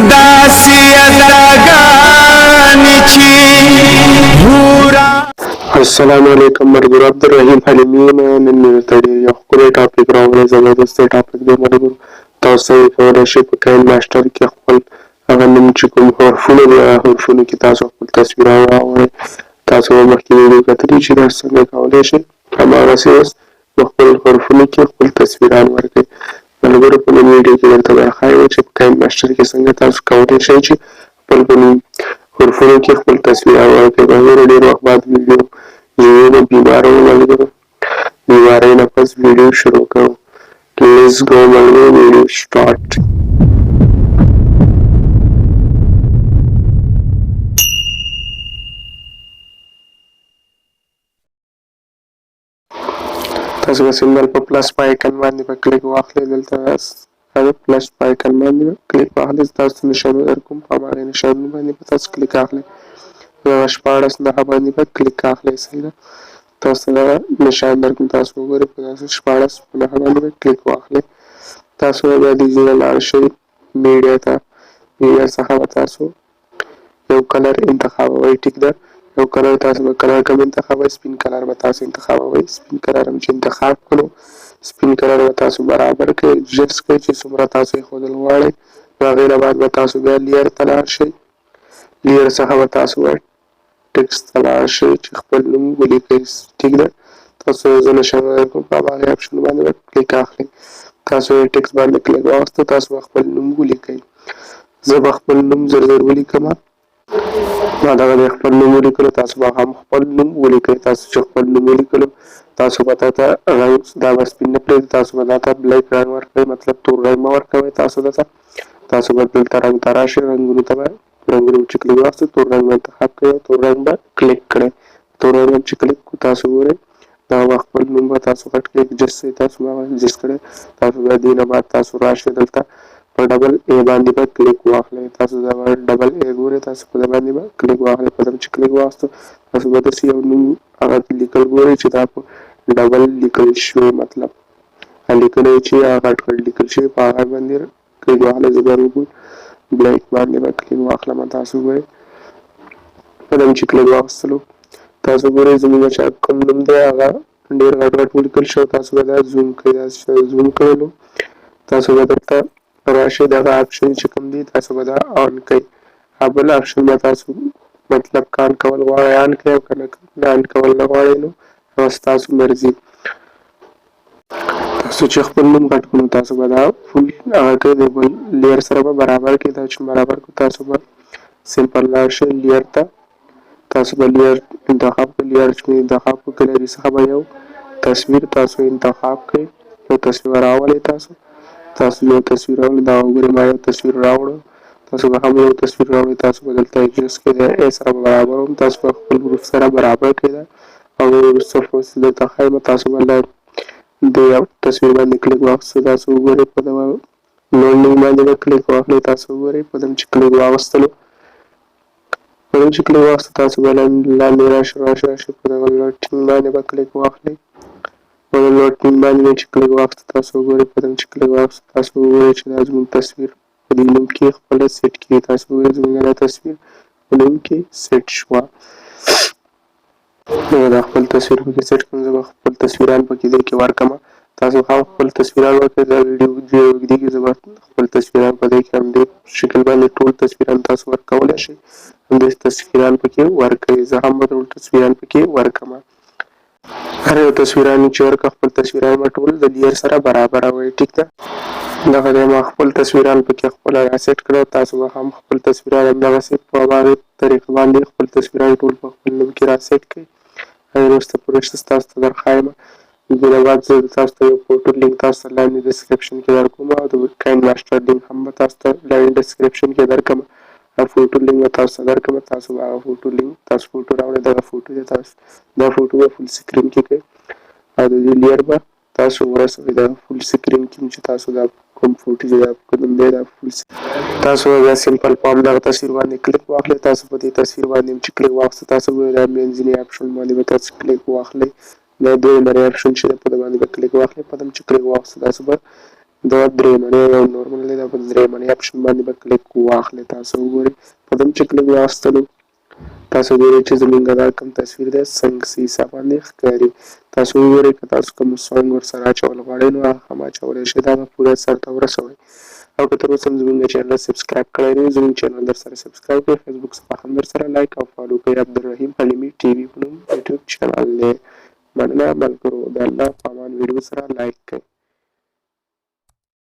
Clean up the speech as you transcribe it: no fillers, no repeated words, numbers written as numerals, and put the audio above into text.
داسې اداګانې چې پورا. السلام علیکم مرګور عبدالرحیم حلیمین. نن مې ته ډېر یو ښکلی ټاپک راوړی. زبردست ټاپک دی مرګور. تاسو یې کولی شئ په کاین ماسټر کې خپل هغه نوم چې کوم حرفونه دي هغه حرفونو کې تاسو خپل تصویر راوړئ. تاسو به مخکې ویډیو کتلي چې دا څنګه کولی شئ هماغسې اوس په خپل حرفونو کې خپل تصویران ورکړئ. ملګرو په نن ویډیو کې درته به ښایو چې په کاین ماسټر کې څنګه تاسو کولی شئ چې خپل په حرفونو کې خپل تصویران ورکړئ. بغیر ډېر وخت بعد ویډیو جوړولو بیمارو ملګرو بیمارۍ نه پس ویډیو شروع کوو. لیټس گو ملګرو ویډیو سټارټ. تاسو به سمبل په پلس په آیکن باندې په کلیک واخلئ. دلته پلس په آیکن باندې کلیک واخلئ. تاسو ته نشانونه درکوم په هماغې نشانونو باندې به تاسو کلیک اخلئ. دغه 14 نښه باندې به کلیک اخلئ. صحیح ده. تاسو ته دغه نشان درکوم. تاسو وګورئ په داسې 14 نښه باندې به کلیک واخلئ. تاسو به بیا دې ځای ته لاړ شئ میډیا ته. میډیا څخه به تاسو یو کلر انتخابوئ. ټیک ده. یو کلر تاسو به کلر کوم انتخابوئ. سپین کلر به تاسو انتخابوئ. سپین کلر هم چې انتخاب کړو سپین کلر به تاسو برابر کړئ. ایډجسټ کړئ چې څومره تاسو ایښودل غواړئ. د هغې نه بعد به تاسو بیا لیر ته لاړ شئ. لیر څخه به تاسو ټکسټ ته لاړ شئ چې خپل نوم ولیکئ. ټیک ده. تاسو زه نشم درکوم په هماغې اپشن باندې به کلیک اخلئ. تاسو یې ټکسټ باندې کلیک واخیسته. تاسو به خپل نوم ولیکئ. زه به خپل نوم زر زر ولیکمه. ما دغه د خپل نوم ولیکلو. تاسو به هم خپل نوم ولیکئ. تاسو چې خپل نوم ولیکلو تاسو به ته رنګ دا به سپین نه پرېږدئ. تاسو به دا ته بلیک رنګ ورکوئ. مطلب تور رنګ مه ورکوئ. تاسو تاسو به دلته رنګ ته راشئ. رنګونو ته به رنګونو چې کلیک واخیستئ تور رنګ به انتخاب کړئ او تور رنګ به کلیک کړئ. تور رنګ چې کلیک کړو تاسو ګورئ دا به خپل نوم به تاسو غټ کړئ. ایډجسټ تاسو ما ایډجسټ کړئ. تاسو بیا دې نه بعد تاسو راشئ دلته په ډبل ای باندې به کلیک واخلئ. تاسو دا ډبل ای ګورئ. تاسو په دې باندې به کلیک واخلئ. په دې چې کلیک واخیستو تاسو به داسې یو نوم هغه لیکل ګورئ چې دا په ډبل لیکل شوی مطلب لیکلی چې هغه غټ غټ لیکل شوی په هغه باندې کلیک واخلئ. زه بیا بلیک باندې به کلیک واخلم. تاسو ګورئ په دې چې کلیک واخیستلو تاسو ګورئ زموږ چې کوم نوم دی هغه ډېر غټ غټ ولیکل شوی. تاسو به دا زوم کړئ. دا زوم کړلو تاسو به دلته راشئ. دغه اپشن چې کوم دی تاسو به دا آن کړئ. بل اپشن به تاسو مطلب کان کول غواړئ آن کړئ او که نه آن کول نه غواړئ نو هغه ستاسو مرضي. تاسو چې خپل نوم غټ کړو تاسو به دا فل هغه کړئ. د بل لیر سره به برابر کړئ. دا چې برابر کړو تاسو به سمپل لاړ شئ لیر ته. تاسو به لیر انتخاب کړئ. لیر چې انتخاب کړو ګیلري څخه به یو تصویر تاسو انتخاب کړئ. یو تصویر راولئ. تاسو یو تصویر راوړئ. دا وګورئ ما یو تصویر راوړو. تاسو به هم یو تصویر راوړئ. تاسو به دلته ایډجسټ کړئ. د ای سره به برابر هم تاسو به خپل حروف سره برابر کړئ. او وروسته دلته ښایم تاسو به د یو تصویر باندې کلیک واخیستو. تاسو وګورئ په دغه لوډینګ باندې به کلیک واخلئ. تاسو وګورئ په دغه چې کلیک واخیستلو په دغه چې کلیک واخیستو تاسو به لاندې راشئ په دغه لوډینګ باندې به کلیک واخلئ. په دغه لوډینګ باندې چې کلیک واخیستو تاسو وګورئ په دغه چې کلیک واخیستو تاسو وګورئ چې دا زموږ تصویر په دې نوم کې خپله سیټ کړي. تاسو وګورئ زموږ دا تصویر په نوم کې سیټ شوه. زه دا خپل تصویر پکې سیټ کړم. زه به خپل تصویران پکې دې کې ورکړم. تاسو هم خپل تصویران ورکړئ. دا ویډیو ډېر اوږدېږي. زه به خپل تصویران په دې کې همدې شکل باندې ټول تصویران تاسو ورکولی شئ. همدې تصویران پکې ورکړئ. زه هم به ټول تصویران پکې ورکړم. هر یو تصویران چې ورکړه خپل تصویران به ټول د لیر سره برابروئ. ټیک ده. دغه دی ما خپل تصویران پکې خپله راسیټ کړه. تاسو به هم خپل تصویران همدغسې په هماغې طریقه باندې خپل تصویران ټول په خپل نوم کې راسیټ کړئ. وروسته پروسس تاسو ته درښایم. دې نه بعد زه تاسو ته یو فوټو لینک تاسو ته لاندې ډسکرپشن کې درکوم او د کاین ماسټر لینک هم به تاسو ته لاندې ډسکرپشن کې درکړم. فوټو لینک به تاسو ته درکړم. تاسو به هغه فوټو لینک تاسو فوټو راوړئ. دغه فوټو دی تاسو دا فوټو به فل سکرین کې کړئ او د دې لیر به تاسو ورسوئ. دا فل سکرین کې چې تاسو دا کوم فوټو چې دا کوم دی دا فل تاسو بیا سمپل په همدغه تصویر باندې کلیک واخلئ. تاسو په دې تصویر باندې چې کلیک واخیستو تاسو ګورئ دا منځني اپشن باندې به تاسو کلیک واخلئ. دا دویمری اپشن چې دی په دې باندې به کلیک واخلئ. په دې چې کلیک واخیستو تاسو به دا درې منې یو نورمال دی دا په درې منې اپشن باندې به کلیک واخلئ. تاسو وګورئ په دم چې کلیک واخیستلو تاسو ګورئ چې زموږ دا کوم تصویر دی څنګه سیسه باندې ښکاري. تاسو وګورئ که تاسو کوم سونګ ورسره اچول غواړئ نو هغه هم اچولی شئ. دا به پوره سرته ورسوئ. او که تر اوسه هم زموږ چینل سبسکرایب کړی نه وي زموږ چینل در سره سبسکرایب کړئ. فیسبوک څخه هم در سره لایک او فالو کړئ. عبدالرحیم حلیمي ټي وي په نوم یوټیوب چینل دی. مننه ملګرو د الله په امان ویډیو سره لایک کړئ.